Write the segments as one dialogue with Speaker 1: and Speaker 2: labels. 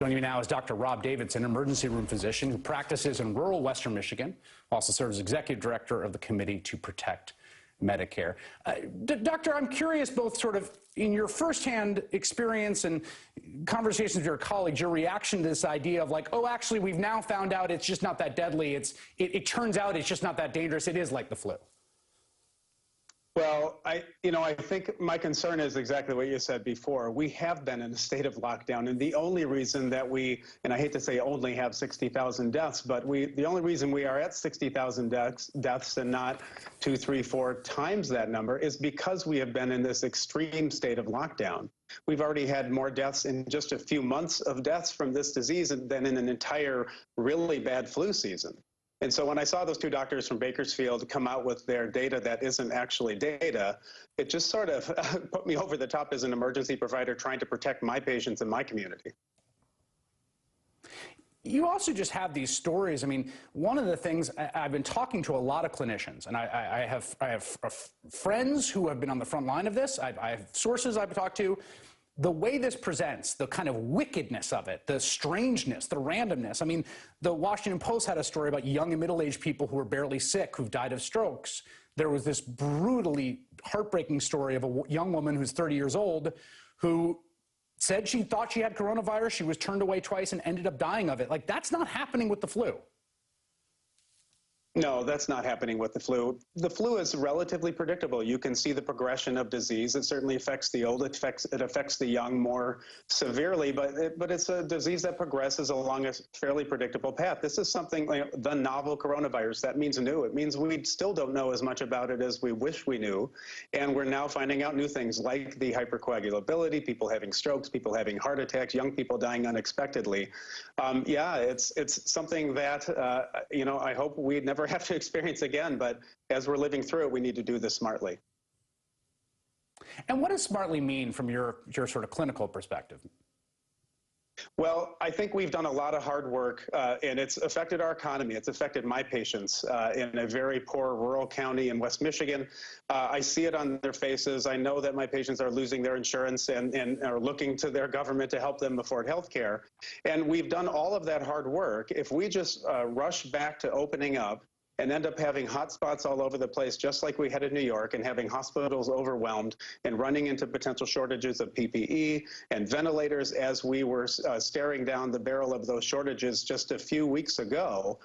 Speaker 1: Joining me now is Dr. Rob Davidson, emergency room physician who practices in rural Western Michigan, also serves as executive director of the Committee to Protect Medicare. Doctor, I'm curious, both sort of in your firsthand experience and conversations with your colleagues, your reaction to this idea of like, oh, actually, we've now found out it's just not that deadly. It turns out it's just not that dangerous. It is like the flu.
Speaker 2: Well, I think my concern is exactly what you said before. We have been in a state of lockdown, and the only reason that we, and I hate to say only have 60,000 deaths, but the only reason we are at 60,000 deaths and not 2, 3, 4 times that number is because we have been in this extreme state of lockdown. We've already had more deaths in just a few months of deaths from this disease than in an entire really bad flu season. And so when I saw those two doctors from Bakersfield come out with their data that isn't actually data, it just sort of put me over the top as an emergency provider trying to protect my patients and my community.
Speaker 1: You also just have these stories. I mean, one of the things I've been talking to a lot of clinicians, and I have friends who have been on the front line of this. I have sources I've talked to. The way this presents, the kind of wickedness of it, the strangeness, the randomness. I mean, the Washington Post had a story about young and middle-aged people who were barely sick, who've died of strokes. There was this brutally heartbreaking story of a young woman who's 30 years old who said she thought she had coronavirus. She was turned away twice and ended up dying of it. Like, that's not happening with the flu.
Speaker 2: No, that's not happening with the flu. The flu is relatively predictable. You can see the progression of disease. It certainly affects the old. It affects the young more severely, but it's a disease that progresses along a fairly predictable path. This is something like the novel coronavirus. That means new. It means we still don't know as much about it as we wish we knew, and we're now finding out new things like the hypercoagulability, people having strokes, people having heart attacks, young people dying unexpectedly. Yeah, it's something that I hope we never have to experience again, but as we're living through it, we need to do this smartly.
Speaker 1: And what does smartly mean from your sort of clinical perspective?
Speaker 2: Well, I think we've done a lot of hard work, and it's affected our economy. It's affected my patients in a very poor rural county in West Michigan. I see it on their faces. I know that my patients are losing their insurance and are looking to their government to help them afford health care. And we've done all of that hard work. If we just rush back to opening up and end up having hot spots all over the place, just like we had in New York, and having hospitals overwhelmed and running into potential shortages of PPE and ventilators as we were staring down the barrel of those shortages just a few weeks ago,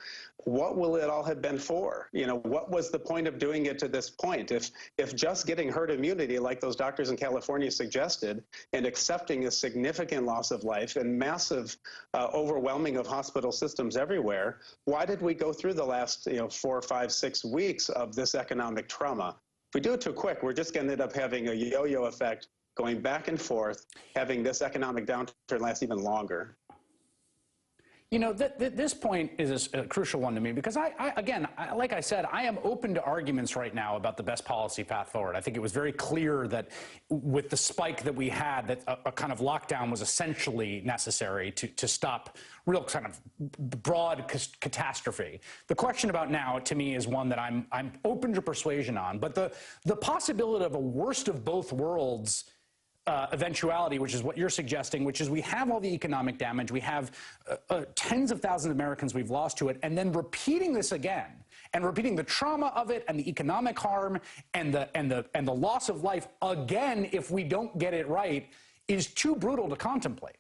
Speaker 2: what will it all have been for? What was the point of doing it to this point? If just getting herd immunity, like those doctors in California suggested, and accepting a significant loss of life and massive overwhelming of hospital systems everywhere, why did we go through the last 4, 5, 6 weeks of this economic trauma? If we do it too quick, we're just going to end up having a yo-yo effect, going back and forth, having this economic downturn last even longer.
Speaker 1: This point is a crucial one to me because again, like I said, I am open to arguments right now about the best policy path forward. I think it was very clear that with the spike that we had, that a kind of lockdown was essentially necessary to stop real kind of broad catastrophe. The question about now, to me, is one that I'm open to persuasion on. But the possibility of a worst of both worlds eventuality, which is what you're suggesting, which is we have all the economic damage, we have tens of thousands of Americans we've lost to it, and then repeating this again, and repeating the trauma of it and the economic harm and the loss of life again if we don't get it right is too brutal to contemplate.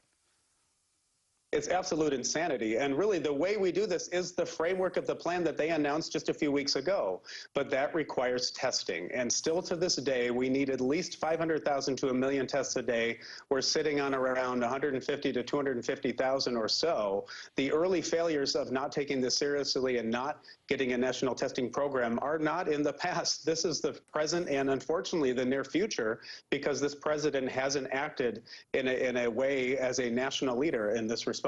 Speaker 2: It's absolute insanity. And really, the way we do this is the framework of the plan that they announced just a few weeks ago. But that requires testing. And still to this day, we need at least 500,000 to 1 million tests a day. We're sitting on around 150 to 250,000 or so. The early failures of not taking this seriously and not getting a national testing program are not in the past. This is the present and unfortunately the near future, because this president hasn't acted in a way as a national leader in this response.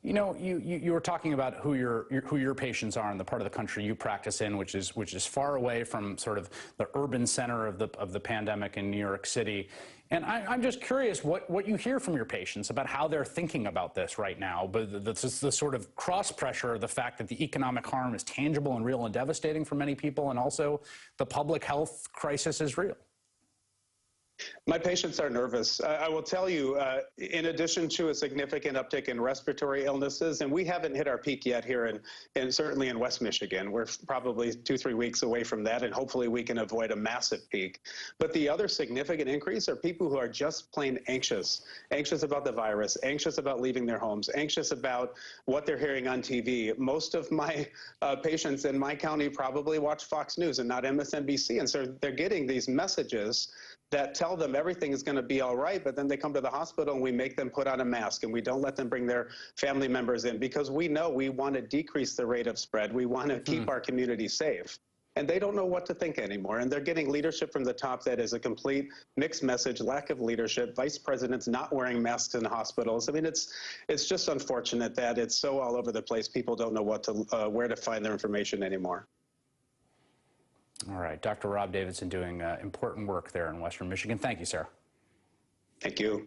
Speaker 1: You were talking about who your patients are in the part of the country you practice in, which is far away from sort of the urban center of the pandemic in New York City. And I'm just curious what you hear from your patients about how they're thinking about this right now. But the sort of cross pressure, the fact that the economic harm is tangible and real and devastating for many people, and also the public health crisis is real.
Speaker 2: My patients are nervous. I will tell you, in addition to a significant uptick in respiratory illnesses, and we haven't hit our peak yet here and certainly in West Michigan. We're probably 2-3 weeks away from that, and hopefully we can avoid a massive peak. But the other significant increase are people who are just plain anxious about the virus, anxious about leaving their homes, anxious about what they're hearing on TV. Most of my patients in my county probably watch Fox News and not MSNBC, and so they're getting these messages that tell them everything is going to be all right, but then they come to the hospital and we make them put on a mask and we don't let them bring their family members in because we know we want to decrease the rate of spread. We want to keep our community safe. And they don't know what to think anymore. And they're getting leadership from the top that is a complete mixed message, lack of leadership, vice presidents not wearing masks in hospitals. I mean, it's just unfortunate that it's so all over the place. People don't know what to, where to find their information anymore.
Speaker 1: All right, Dr. Rob Davidson doing important work there in Western Michigan. Thank you, sir.
Speaker 2: Thank you.